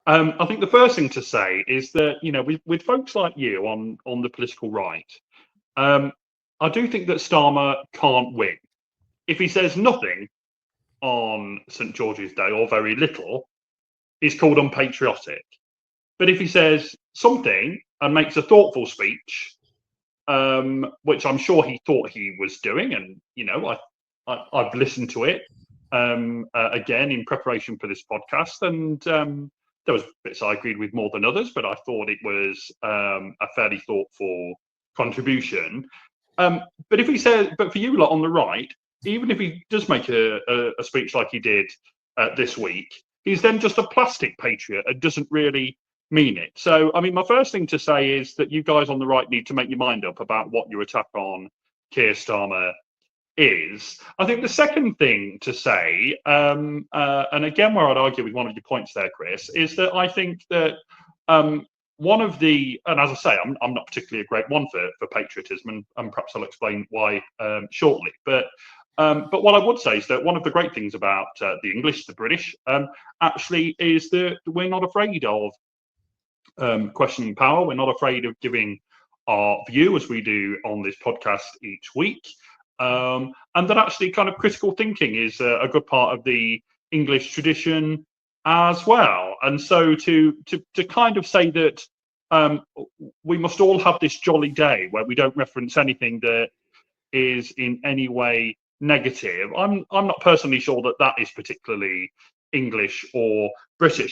I think the first thing to say is that, you know, with folks like you on the political right, I do think that Starmer can't win. If he says nothing on St George's Day, or very little, he's called unpatriotic. But if he says something and makes a thoughtful speech, which I'm sure he thought he was doing, and you know, I've listened to it again in preparation for this podcast, and there was bits I agreed with more than others, but I thought it was a fairly thoughtful contribution. But if he says, but for you lot on the right, even if he does make a speech like he did this week, he's then just a plastic patriot and doesn't really mean it. So, I mean, my first thing to say is that you guys on the right need to make your mind up about what your attack on Keir Starmer is. I think the second thing to say, and again, where I'd argue with one of your points there, Chris, is that I think that one of the, and as I say, I'm not particularly a great one for patriotism, and perhaps I'll explain why shortly. But what I would say is that one of the great things about the English, the British, actually is that we're not afraid of questioning power. We're not afraid of giving our view, as we do on this podcast each week. And that actually kind of critical thinking is a good part of the English tradition as well. And so to kind of say that we must all have this jolly day where we don't reference anything that is in any way negative, I'm not personally sure that is particularly English or British.